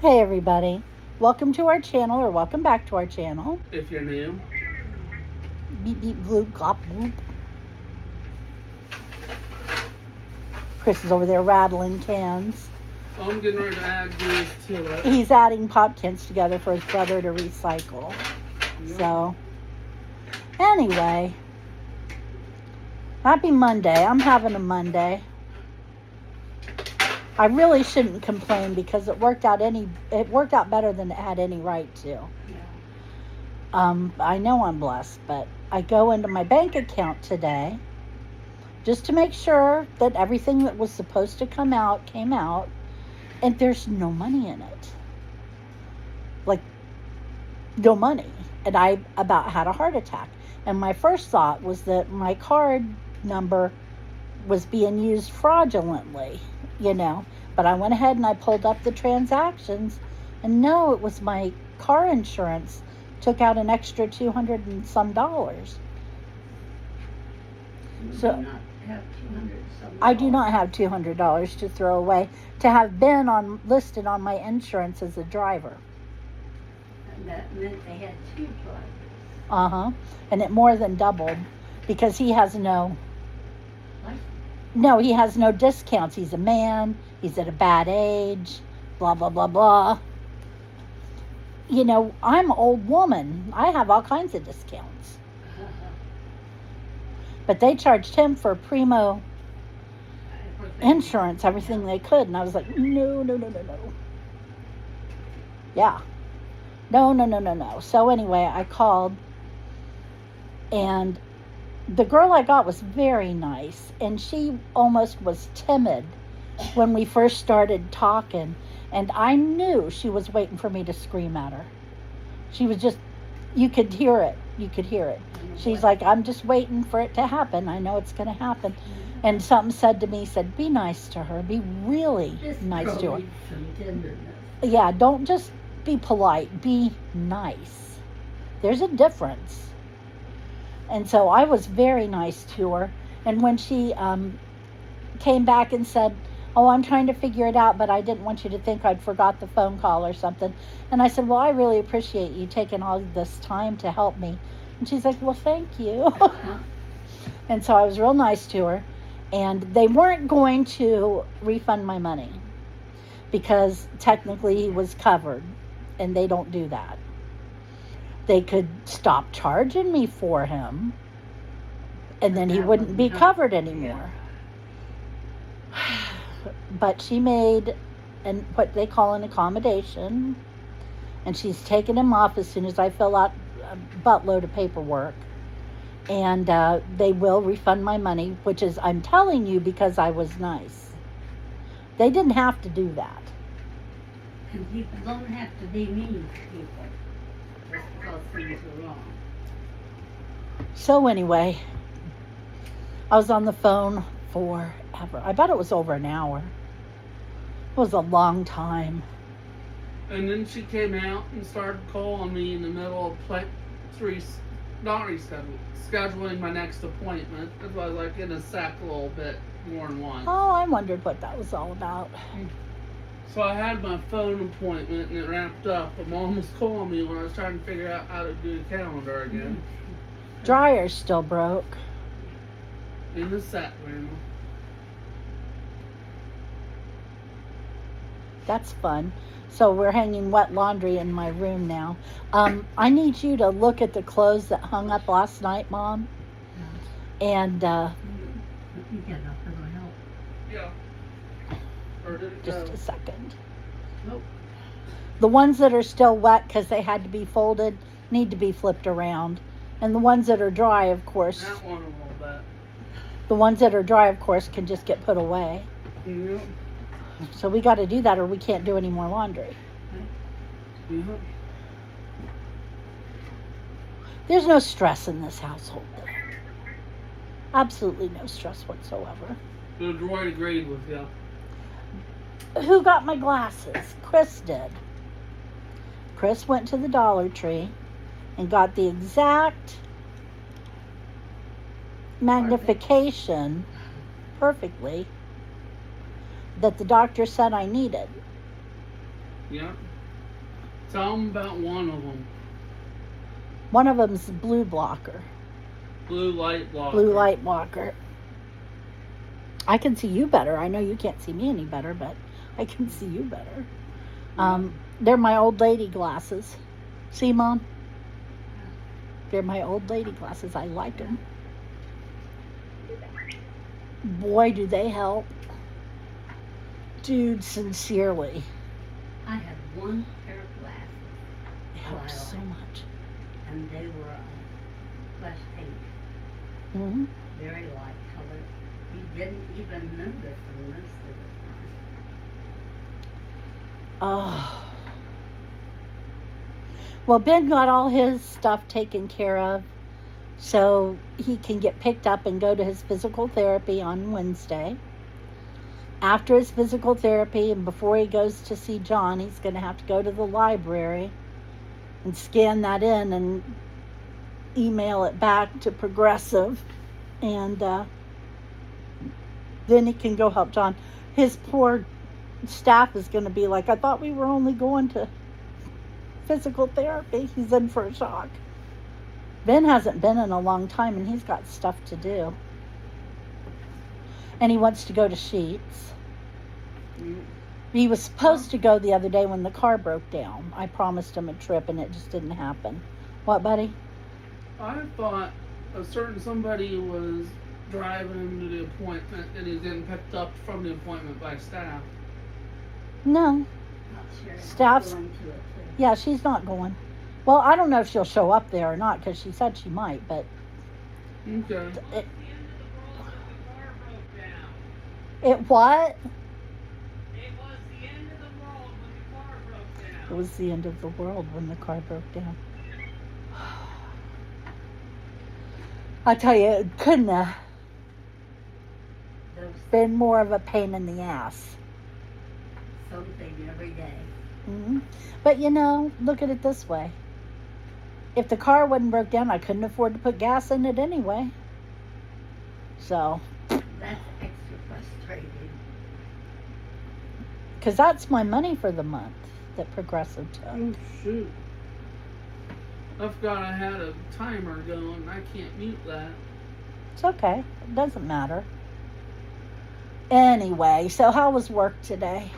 Hey everybody, welcome to our channel, or welcome back to our channel. If you're new. Beep beep bloop glop bloop. Chris is over there rattling cans. I'm getting ready to add these to it. He's adding pop cans together for his brother to recycle. Yep. So, anyway, happy Monday. I'm having a Monday. I really shouldn't complain because it worked out better than it had any right to. Yeah. I know I'm blessed, but I go into my bank account today just to make sure that everything that was supposed to come out came out, and there's no money in it. Like, no money. And I about had a heart attack. And my first thought was that my card number was being used fraudulently, But I went ahead and I pulled up the transactions, and no, it was my car insurance took out an extra $200 and some. So I do not have $200 to throw away to have been listed on my insurance as a driver. And that meant they had two drivers. Uh-huh. And it more than doubled because he has no discounts. He's a man. He's at a bad age. Blah, blah, blah, blah. I'm an old woman. I have all kinds of discounts. But they charged him for primo insurance, everything they could. And I was like, no. Yeah. No. So anyway, I called, and the girl I got was very nice, and she almost was timid when we first started talking, and I knew she was waiting for me to scream at her. She was just, you could hear it. She's like, I'm just waiting for it to happen. I know it's going to happen. And something said, be nice to her. Be really nice to her. Yeah, don't just be polite. Be nice. There's a difference. And so I was very nice to her. And when she came back and said, oh, I'm trying to figure it out, but I didn't want you to think I'd forgot the phone call or something. And I said, well, I really appreciate you taking all this time to help me. And she's like, well, thank you. And so I was real nice to her. And they weren't going to refund my money because technically he was covered, and they don't do that. They could stop charging me for him, and then he wouldn't be covered anymore. But she made what they call an accommodation, and she's taken him off as soon as I fill out a buttload of paperwork. And they will refund my money, which is, I'm telling you, because I was nice. They didn't have to do that. And people don't have to be mean to people just because things are wrong. So anyway, I was on the phone forever. I bet it was over an hour. It was a long time. And then she came out and started calling me in the middle of scheduling my next appointment. That's why I was like in a sack a little bit more than once. Oh, I wondered what that was all about. So I had my phone appointment and it wrapped up. And Mom was calling me when I was trying to figure out how to do the calendar again. Dryer's still broke. In the sack room. That's fun. So we're hanging wet laundry in my room now. I need you to look at the clothes that hung up last night, Mom. And You get up and help. Yeah. Or did it just go? a second. Nope. The ones that are still wet because they had to be folded need to be flipped around. And the ones that are dry, of course, That one a little bit. the ones that are dry, of course, can just get put away. Yep. So we got to do that or we can't do any more laundry. Yep. There's no stress in this household. Absolutely no stress whatsoever. The droid agreed with you. Who got my glasses? Chris did. Chris went to the Dollar Tree and got the exact magnification perfectly that the doctor said I needed. Yeah. Tell them about one of them. One of them's blue blocker. Blue light blocker. Blue light blocker. I can see you better. I know you can't see me any better, but I can see you better. They're my old lady glasses. See, Mom? They're my old lady glasses. I like them. Boy, do they help. Dude, sincerely. I had one pair of glasses, It helps so much. and they were flesh pink, Mm-hmm. very light color. You didn't even notice them most of the time. Oh. Well, Ben got all his stuff taken care of so he can get picked up and go to his physical therapy on Wednesday. After his physical therapy and before he goes to see John, he's going to have to go to the library and scan that in and email it back to Progressive. And then he can go help John. His poor staff is going to be like, I thought we were only going to physical therapy. He's in for a shock. Ben hasn't been in a long time and he's got stuff to do. And he wants to go to Sheets. He was supposed to go the other day when the car broke down. I promised him a trip and it just didn't happen. What, buddy? I thought a certain somebody was driving him to the appointment and he's getting picked up from the appointment by staff. No. Not sure. Staff's- Going to it too. Yeah, she's not going. Well, I don't know if she'll show up there or not because she said she might, but Okay. it what? It was the end of the world when the car broke down. It was the end of the world when the car broke down. I tell you, it couldn't have Those been more of a pain in the ass. something every day. Hmm. But you know, look at it this way. If the car wasn't broke down, I couldn't afford to put gas in it anyway. So, That's extra frustrating. because that's my money for the month that Progressive took. Oh, shoot. I forgot I had a timer going. I can't mute that. It's okay. It doesn't matter. Anyway, so how was work today?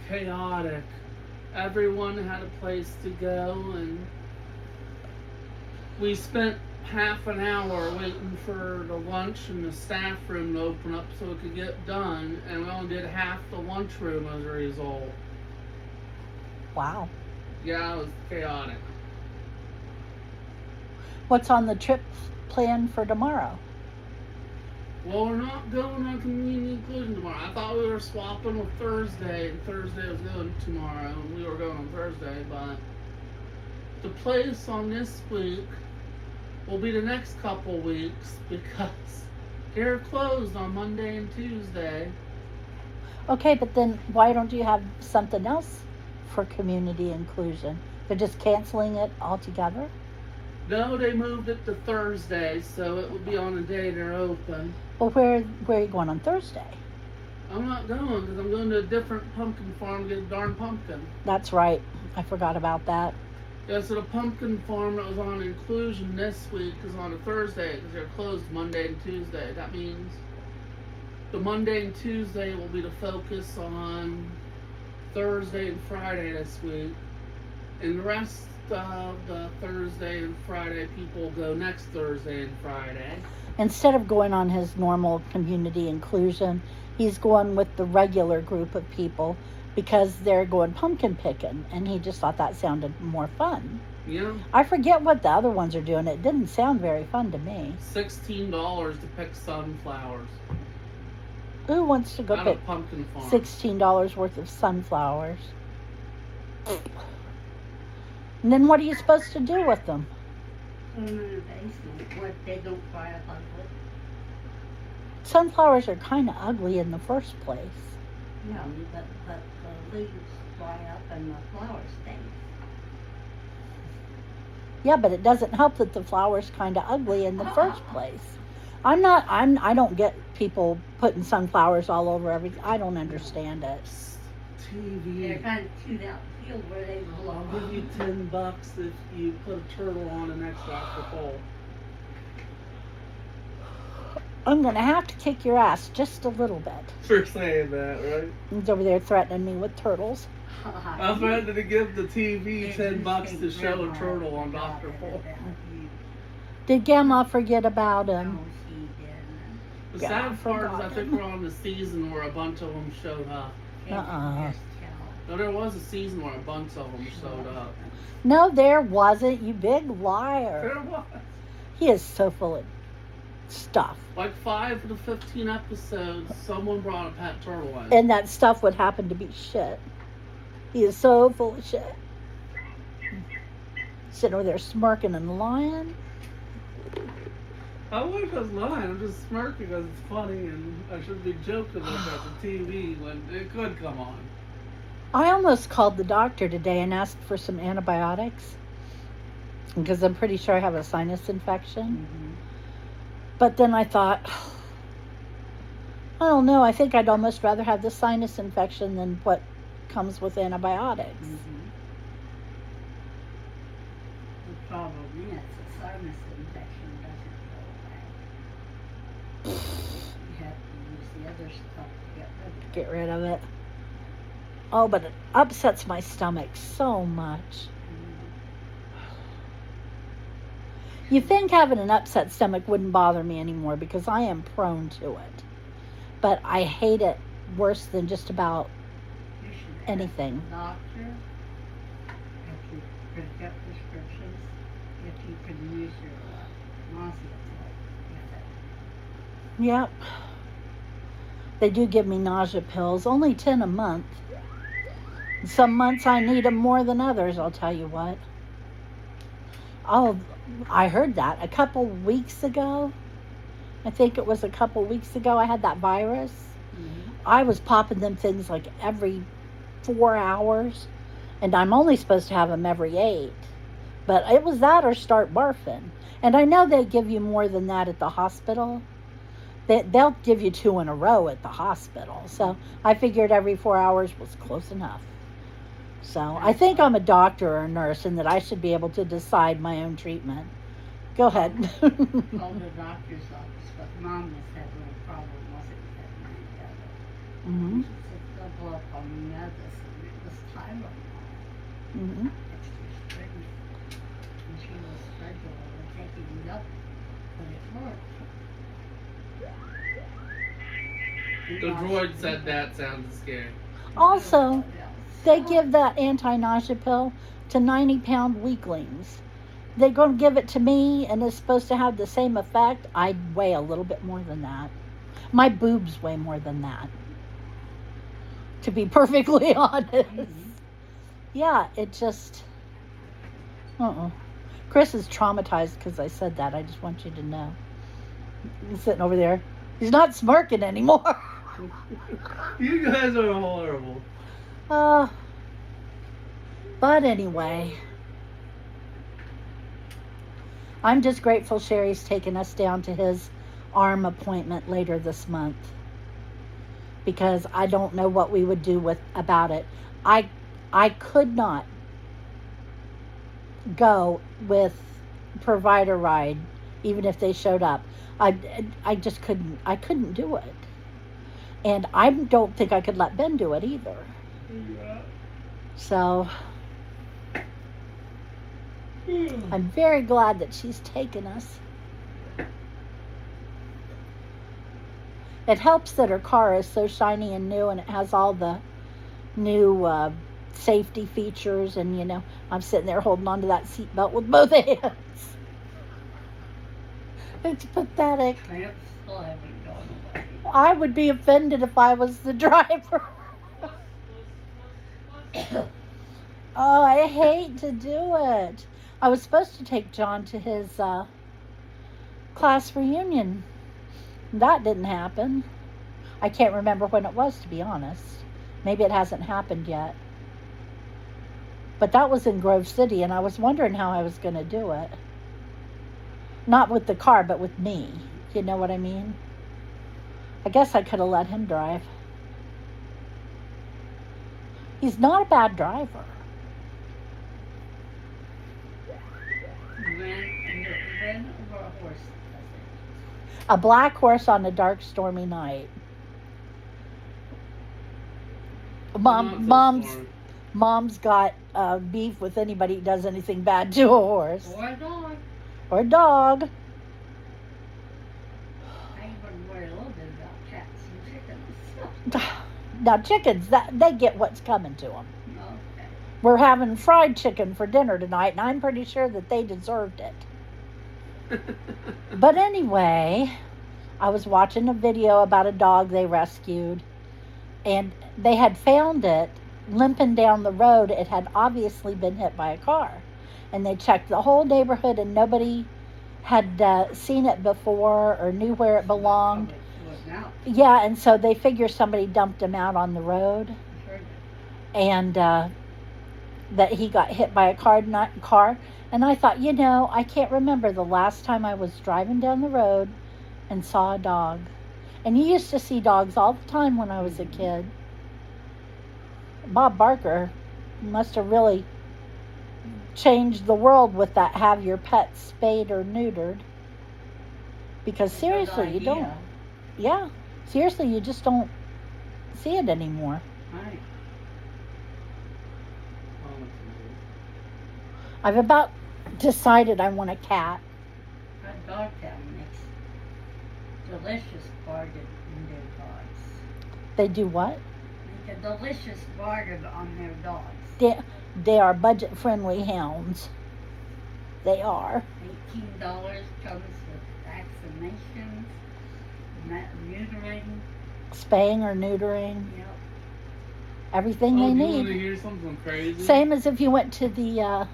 Chaotic. Everyone had a place to go, and we spent half an hour waiting for the lunch in the staff room to open up so it could get done, and we only did half the lunchroom as a result. Wow. Yeah, it was chaotic. What's on the trip plan for tomorrow? Well, we're not going on community inclusion tomorrow. I thought we were swapping with Thursday, and Thursday was going tomorrow, and we were going on Thursday, but the place on this week will be the next couple weeks because they're closed on Monday and Tuesday. Okay, but then why don't you have something else for community inclusion? They're just canceling it altogether? No, they moved it to Thursday, so it will be on the day they're open. Well, where are you going on Thursday? I'm not going because I'm going to a different pumpkin farm to get a darn pumpkin. That's right. I forgot about that. Yeah, so the pumpkin farm that was on inclusion this week is on a Thursday because they're closed Monday and Tuesday. That means the Monday and Tuesday will be the focus on Thursday and Friday this week. And the rest of the Thursday and Friday people go next Thursday and Friday. Instead of going on his normal community inclusion, he's going with the regular group of people because they're going pumpkin picking, and he just thought that sounded more fun. Yeah, I forget what the other ones are doing. It didn't sound very fun to me. $16 to pick sunflowers Who wants to go at pick a pumpkin farm. $16 worth of sunflowers? And then what are you supposed to do with them? Put them in the basement where they don't fry up ugly. Sunflowers are kind of ugly in the first place. No, but the leaves fry up and the flowers stink. Yeah, but it doesn't help that the flower's kind of ugly in the first place. I don't get people putting sunflowers all over everything. I don't understand it. TV. They're trying to chew that field where they belong. I'll give you $10 if you put a turtle on an X-Factor pole. I'm going to have to kick your ass just a little bit. For saying that, right? He's over there threatening me with turtles. I threatened to give the TV $10 to show a turtle on Dr. Pole. Did Grandma forget about him? No, she didn't. The Yeah, I sad part is I forgot think him. we're on the season where a bunch of them showed up. Can't Uh-uh. just tell. No, there was a season where a bunch of them showed up. No, there wasn't, you big liar. There was. He is so full of stuff. Like 5 of the 15 episodes, someone brought a pet turtle in. And that stuff would happen to be shit. He is so full of shit. Sitting over there smirking and lying. I wish I was lying. I'm just smirking because it's funny and I should be joking about the TV when it could come on. I almost called the doctor today and asked for some antibiotics. Because I'm pretty sure I have a sinus infection. Mm-hmm. But then I thought, I don't know, I think I'd almost rather have the sinus infection than what comes with antibiotics. Mm-hmm. The problem is the sinus infection doesn't go away. You have to use the other stuff to get rid of it. Get rid of it. Oh, but it upsets my stomach so much. You think having an upset stomach wouldn't bother me anymore because I am prone to it. But I hate it worse than just about You should ask anything. the doctor if you pick up prescriptions, if you can use your nausea pill with it. Yep. They do give me nausea pills, only 10 a month. Some months I need them more than others, I'll tell you what. Oh, I heard that a couple weeks ago. I think it was a couple weeks ago I had that virus. Mm-hmm. I was popping them things like every 4 hours. And I'm only supposed to have them every 8. But it was that or start barfing. And I know they give you more than that at the hospital. They'll give you 2 in a row at the hospital. So I figured every 4 hours was close enough. So I think I'm a doctor or a nurse and that I should be able to decide my own treatment. Go ahead. Called the doctor's office, but Mom has had a little problem with it that night. Mm-hmm. She said, they'll go up on medicine. It was Tylenol, Mm-hmm. extra strength. And she was struggling with taking it up, but it worked. The droid said that sounded scary. Also, they give that anti-nausea pill to 90-pound weaklings. They're going to give it to me and it's supposed to have the same effect. I weigh a little bit more than that. My boobs weigh more than that. To be perfectly honest. Mm-hmm. Yeah, it just... Chris is traumatized because I said that. I just want you to know. He's sitting over there. He's not smirking anymore. You guys are horrible. But anyway, I'm just grateful Sherry's taking us down to his arm appointment later this month because I don't know what we would do about it. I could not go with provider ride even if they showed up. I just couldn't. I couldn't do it, and I don't think I could let Ben do it either. Yeah. So I'm very glad that she's taken us. It helps that her car is so shiny and new and it has all the new safety features and, you know, I'm sitting there holding onto that seatbelt with both hands. It's pathetic. Cramps still haven't gone away. I would be offended if I was the driver. Oh, I hate to do it. I was supposed to take John to his class reunion. That didn't happen. I can't remember when it was, to be honest. Maybe it hasn't happened yet. But that was in Grove City, and I was wondering how I was going to do it. Not with the car, but with me. You know what I mean? I guess I could have let him drive. He's not a bad driver. You ran over a horse. A black horse on a dark, stormy night. Not so smart. Mom's got beef with anybody who does anything bad to a horse Or a dog. or a dog. I even worry a little bit about cats and chickens. Now chickens, they get what's coming to them. Okay. We're having fried chicken for dinner tonight, and I'm pretty sure that they deserved it. But anyway, I was watching a video about a dog they rescued, and they had found it limping down the road. It had obviously been hit by a car, and they checked the whole neighborhood, and nobody had seen it before or knew where it belonged. It was out. Yeah, and so they figure somebody dumped him out on the road, I heard it. and that he got hit by a car. And I thought, I can't remember the last time I was driving down the road and saw a dog. And you used to see dogs all the time when I was a kid. Bob Barker must have really changed the world with that have your pet spayed or neutered. Because seriously, you don't. Yeah, seriously, you just don't see it anymore. Right. I've about decided I want a cat. That dog town makes delicious bargain on their dogs. They do what? Make a delicious bargain on their dogs. They are budget-friendly hounds. They are. $18 comes with vaccinations, neutering. Spaying or neutering. Yep. Everything Oh, they do you want to need. hear something crazy? Same as if you went to the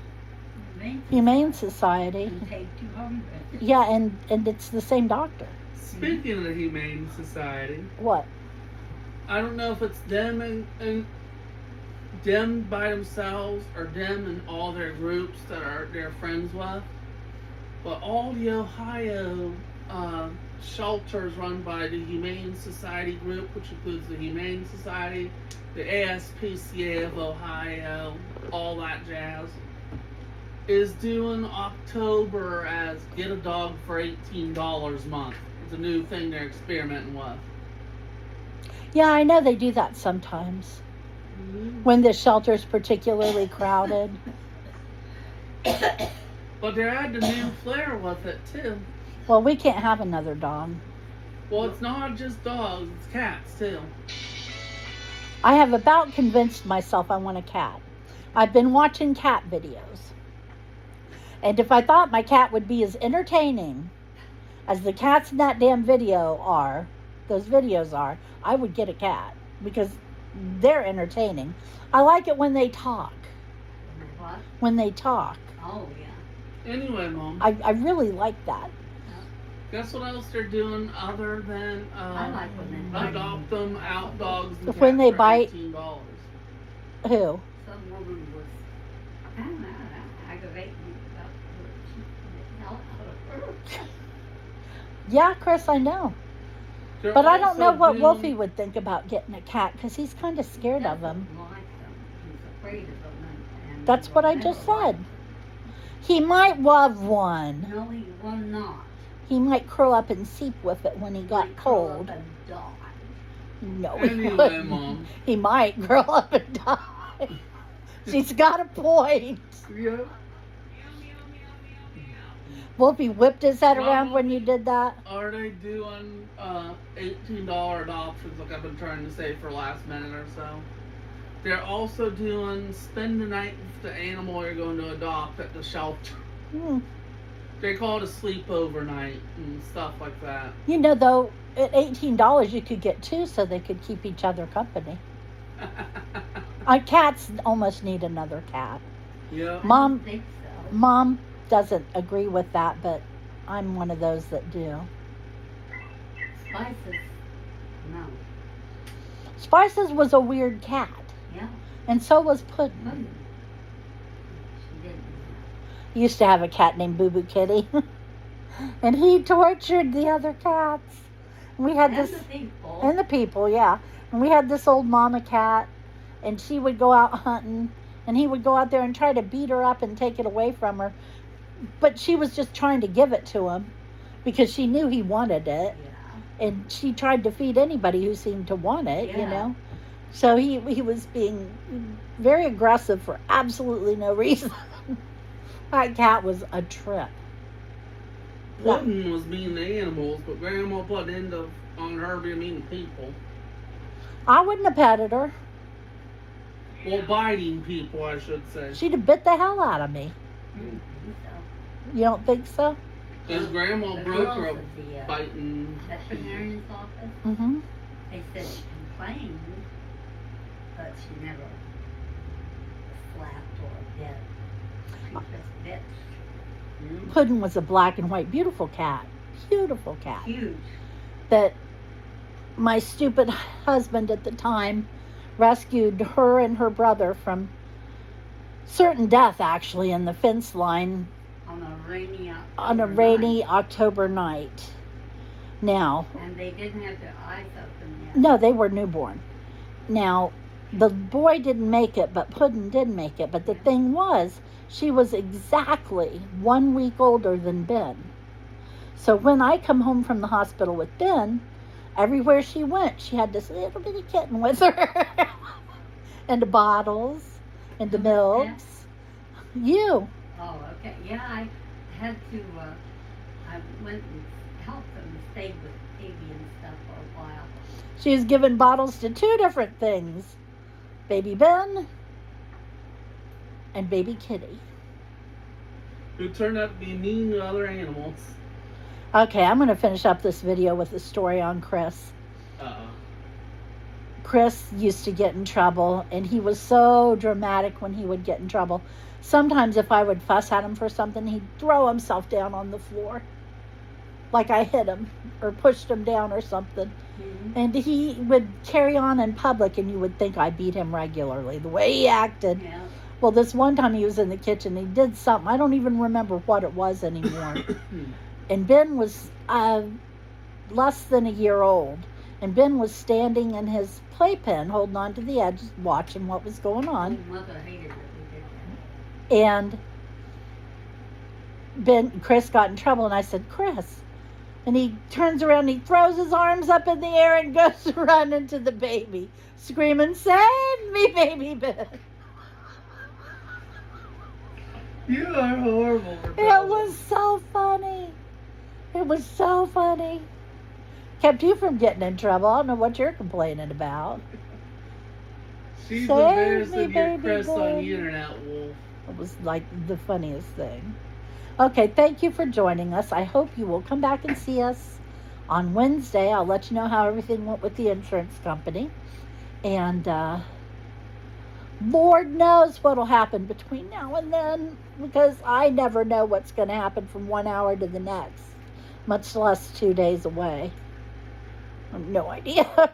Humane Society. And take 200. Yeah, and it's the same doctor. Speaking of the Humane Society, What? I don't know if it's them and them by themselves or them and all their groups that are they're friends with, but all the Ohio shelters run by the Humane Society group, which includes the Humane Society, the ASPCA of Ohio, all that jazz, is doing October as get a dog for $18 a month. It's a new thing they're experimenting with. Yeah, I know they do that sometimes. When the shelter's particularly crowded. But they're adding a new flair with it too. Well, we can't have another dog. Well, it's not just dogs, it's cats too. I have about convinced myself I want a cat. I've been watching cat videos. And if I thought my cat would be as entertaining as the cats in that damn those videos are, I would get a cat because they're entertaining. I like it when they talk. What? When they talk. Oh, yeah. Anyway, Mom, I really like that. guess what else they're doing other than I like when they bite. adopt them out dogs and When cats they for bite. $18. Who? Some woman was, I don't know, aggravating me about her. She helped her. Yeah, Chris, I know. They're But I don't also know what doing- Wolfie would think about getting a cat because he's kind of scared of him. Doesn't like them. He's afraid of them. And That's what I will just never like said. He might love one. them. No, he will not. He might curl up and seep with it when he got Might curl up cold. and die. No, he Anyway, wouldn't. Mom. He might curl up and die. She's got a point. Yeah. Wolfie whipped his head Mom, around when you did that. Are they doing $18 adoptions like I've been trying to say for last minute or so? They're also doing spend the night with the animal you're going to adopt at the shelter. Hmm. They call it a sleepover night and stuff like that. You know, though, at $18 you could get two so they could keep each other company. Cats almost need another cat. Yeah. I Mom- don't think so. Mom doesn't agree with that, but I'm one of those that do. Spices. No. Spices was a weird cat, Yeah. and so was Puddin'. Puddin'. She didn't. Used to have a cat named Boo Boo Kitty, and he tortured the other cats. And we had And this, the people. and the people, yeah. And we had this old mama cat, and she would go out hunting, and he would go out there and try to beat her up and take it away from her. But she was just trying to give it to him because she knew he wanted it. Yeah. And she tried to feed anybody who seemed to want it, you Yeah. know. So he was being very aggressive for absolutely no reason. That cat was a trip. Puddin was mean to animals, but Grandma put end on her being mean to people. I wouldn't have petted her. Well, biting people, I should say. She'd have bit the hell out of me. Mm, so, You don't think so? Because Grandma the broke her girls at the biting. veterinarian's office, Mm-hmm. they said she complained, but she never slapped or bit. She just bit. Puddin was a black and white, beautiful cat. Beautiful cat. Huge. That my stupid husband at the time rescued her and her brother from certain death, actually, in the fence line On a rainy night. October night. Now, And they didn't have their eyes open yet. no, they were newborn. Now, the boy didn't make it, but Puddin did make it. But the thing was, she was exactly 1 week older than Ben. So when I come home from the hospital with Ben, everywhere she went, she had this little bitty kitten with her. And the bottles, and the milks. You. Oh, okay. Yeah, I had to, I went and helped them and stayed with Piggy and stuff for a while. She was given bottles to 2 different things. Baby Ben and baby Kitty. Who turned out to be mean to other animals. Okay, I'm going to finish up this video with a story on Chris. Uh-oh. Chris used to get in trouble, and he was so dramatic when he would get in trouble. Sometimes if I would fuss at him for something, he'd throw himself down on the floor. Like I hit him or pushed him down or something. Mm-hmm. And he would carry on in public, and you would think I beat him regularly, the way he acted. Yeah. Well, this one time he was in the kitchen, he did something. I don't even remember what it was anymore. And Ben was less than a year old. And Ben was standing in his playpen, holding on to the edge, watching what was going on. My mother hated that we did that. And Chris got in trouble, and I said, Chris. And he turns around, and he throws his arms up in the air and goes to run into the baby, screaming, "Save me, baby Ben." You are horrible. It was so funny. It was so funny. Kept you from getting in trouble. I don't know what you're complaining about. She's Save embarrassing me, your baby Chris on Ben. the internet, Wolf. It was like the funniest thing. Okay, thank you for joining us. I hope you will come back and see us on Wednesday. I'll let you know how everything went with the insurance company. And Lord knows what will happen between now and then, because I never know what's going to happen from 1 hour to the next, much less 2 days away. I have no idea.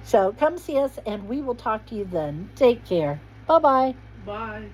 So come see us, and we will talk to you then. Take care. Bye-bye. Bye.